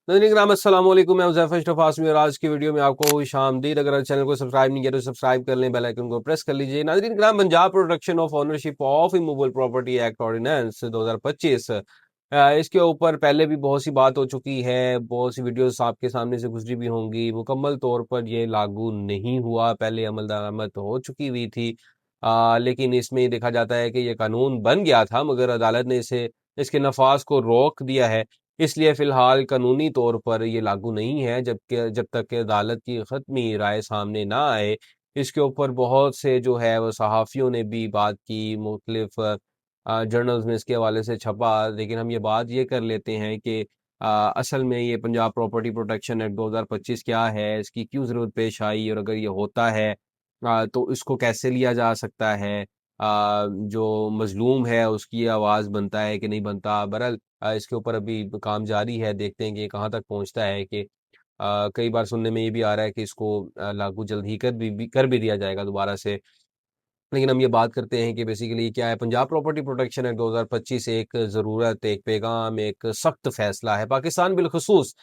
नाज़रीन किराम अस्सलाम वालेकुम, मैं हुज़ैफ़ा अशरफ आज़मी और आज की वीडियो में आपको खुशामदीद। अगर चैनल को सब्सक्राइब नहीं किया तो सब्सक्राइब कर लें, बेल आइकन को प्रेस कर लीजिए। नाज़रीन किराम, Punjab protection of ownership of immovable property act ordinance 2025, इसके ऊपर पहले भी बहुत सी बात हो चुकी है, बहुत सी वीडियोस आपके सामने से गुजरी भी होंगी। मुकम्मल तौर पर ये लागू नहीं हुआ, पहले अमल दरामद हो चुकी हुई थी, लेकिन इसमें ये देखा जाता है कि ये कानून बन गया था मगर अदालत ने इसके नफाज को रोक दिया है। इसलिए फ़िलहाल कानूनी तौर पर ये लागू नहीं है, जब तक कि अदालत की ख़त्मी राय सामने ना आए। इसके ऊपर बहुत से जो है वो सहाफ़ियों ने भी बात की, मुख्तलिफ़ जर्नल्स में इसके हवाले से छपा। लेकिन हम ये बात ये कर लेते हैं कि असल में ये पंजाब प्रॉपर्टी प्रोटेक्शन एक्ट 2025 क्या है, इसकी क्यों ज़रूरत पेश आई, और अगर ये होता है तो इसको कैसे लिया जा सकता है, जो मज़लूम है उसकी आवाज़ बनता है कि नहीं बनता। बहरहाल इसके ऊपर अभी काम जारी है, देखते हैं कि ये कहाँ तक पहुँचता है। कि कई बार सुनने में ये भी आ रहा है कि इसको लागू जल्द ही कर भी दिया जाएगा दोबारा से। लेकिन हम ये बात करते हैं कि बेसिकली क्या है। पंजाब प्रॉपर्टी प्रोटेक्शन एक्ट 2025 एक ज़रूरत, एक पैगाम, एक सख्त फैसला है। पाकिस्तान बिलखुसूस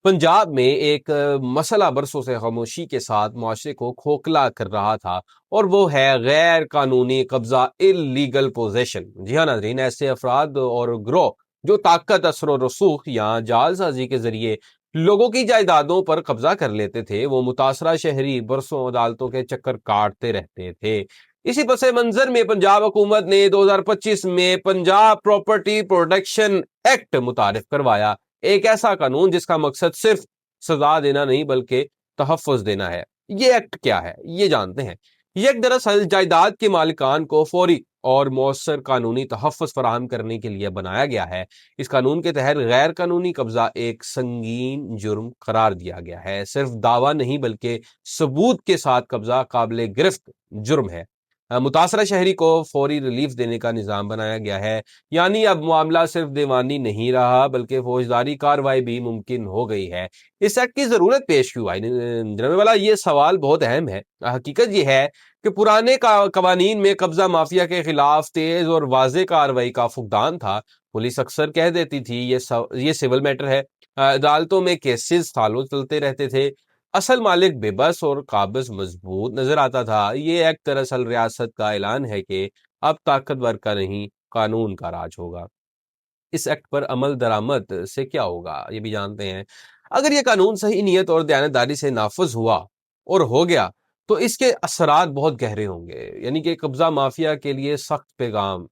पंजाब में एक मसला बरसों से खामोशी के साथ मुआशरे को खोखला कर रहा था, और वो है गैर कानूनी कब्जा, इलीगल पोजेशन। जी हाँ नाज़रीन, ऐसे अफराद और ग्रोह जो ताकत, असर और रसूख या जालसाजी के जरिए लोगों की जायदादों पर कब्जा कर लेते थे, वो मुतासरा शहरी बरसों अदालतों के चक्कर काटते रहते थे। इसी पस मंजर में पंजाब हुकूमत ने 2025 में पंजाब प्रॉपर्टी प्रोटेक्शन एक्ट मुतारिफ करवाया, एक ऐसा कानून जिसका मकसद सिर्फ सजा देना नहीं बल्कि तहफ़्फ़ुज़ देना है। ये एक्ट क्या है, ये जानते हैं। ये एक्ट दरअसल जायदाद के मालिकान को फौरी और मौसर कानूनी तहफ़्फ़ुज़ फराहम करने के लिए बनाया गया है। इस कानून के तहत गैर कानूनी कब्जा एक संगीन जुर्म करार दिया गया है। सिर्फ दावा नहीं बल्कि सबूत के साथ कब्जा काबिल गिरफ्त जुर्म है। मुतासरा शहरी को फौरी रिलीफ देने का निज़ाम बनाया गया है, यानी अब मामला सिर्फ दीवानी नहीं रहा बल्कि फौजदारी कार्रवाई भी मुमकिन हो गई है। इस एक्ट की ज़रूरत पेश क्यों आई? जनरल वाला, ये सवाल बहुत अहम है। हकीकत ये है कि पुराने कवानीन में कब्जा माफिया के खिलाफ तेज और वाज़ेह कार्रवाई का फुकदान था। पुलिस अक्सर कह देती थी ये सिविल मैटर है। अदालतों में केसेस सालों चलते रहते थे। असल मालिक बेबस और काबिज मजबूत नजर आता था। ये एक्ट दरअसल रियासत का ऐलान है कि अब ताकतवर का नहीं, कानून का राज होगा। इस एक्ट पर अमल दरामद से क्या होगा, ये भी जानते हैं। अगर ये कानून सही नीयत और दयानतदारी से नाफज हुआ और हो गया तो इसके असरात बहुत गहरे होंगे। यानी कि कब्जा माफिया के लिए सख्त पैगाम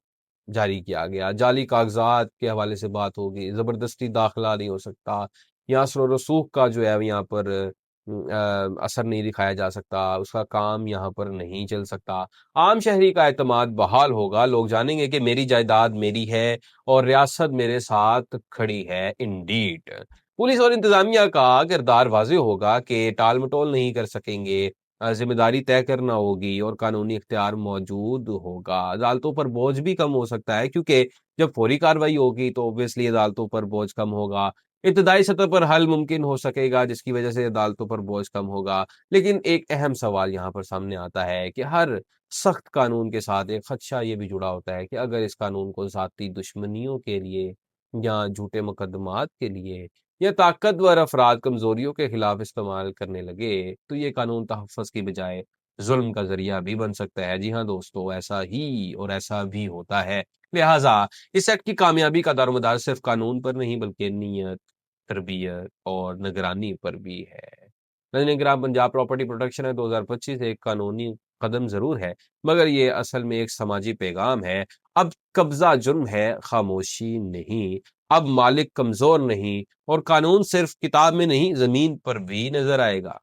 जारी किया गया, जाली कागजात के हवाले से बात होगी, जबरदस्ती दाखिला नहीं हो सकता, या असर व रसूख का जो है यहाँ पर असर नहीं दिखाया जा सकता, उसका काम यहाँ पर नहीं चल सकता। आम शहरी का एतमाद बहाल होगा, लोग जानेंगे कि मेरी जायदाद मेरी है और रियासत मेरे साथ खड़ी है। इंडीड पुलिस और इंतजामिया का किरदार वाज़ेह होगा कि टाल मटोल नहीं कर सकेंगे, जिम्मेदारी तय करना होगी और कानूनी इख्तियार मौजूद होगा। अदालतों पर बोझ भी कम हो सकता है, क्योंकि जब फौरी कार्रवाई होगी तो ऑब्वियसली अदालतों पर बोझ कम होगा। इब्तदाई सतह पर हल मुमकिन हो सकेगा, जिसकी वजह से अदालतों पर बोझ कम होगा। लेकिन एक अहम सवाल यहाँ पर सामने आता है कि हर सख्त कानून के साथ एक खदशा ये भी जुड़ा होता है कि अगर इस कानून को ज़ाती दुश्मनियों के लिए या झूठे मुकदमात के लिए या ताकतवर अफराद कमजोरियों के खिलाफ इस्तेमाल करने लगे तो ये कानून तहफ़्फ़ुज़ की बजाय जुल्म का जरिया भी बन सकता है। जी हाँ दोस्तों, ऐसा ही और ऐसा भी होता है। लिहाजा इस एक्ट की कामयाबी का दारोमदार सिर्फ कानून पर नहीं बल्कि नीयत, तरबियत और निगरानी पर भी है। नजर पंजाब प्रॉपर्टी प्रोटेक्शन है 2025 एक कानूनी कदम जरूर है, मगर ये असल में एक समाजी पैगाम है। अब कब्जा जुर्म है, खामोशी नहीं। अब मालिक कमजोर नहीं, और कानून सिर्फ किताब में नहीं जमीन पर भी नजर आएगा।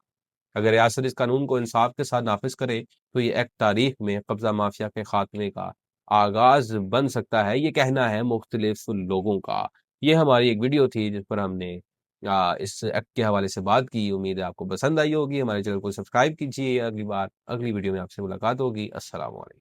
अगर रियासत इस कानून को इंसाफ के साथ नाफिज करे तो ये एक्ट तारीख में कब्जा माफिया के खात्मे का आगाज बन सकता है। ये कहना है मुख्तलिफ लोगों का। ये हमारी एक वीडियो थी जिस पर हमने इस एक्ट के हवाले से बात की। उम्मीद है आपको पसंद आई होगी। हमारे चैनल को सब्सक्राइब कीजिए। अगली वीडियो में आपसे मुलाकात होगी। अस्सलाम वालेकुम।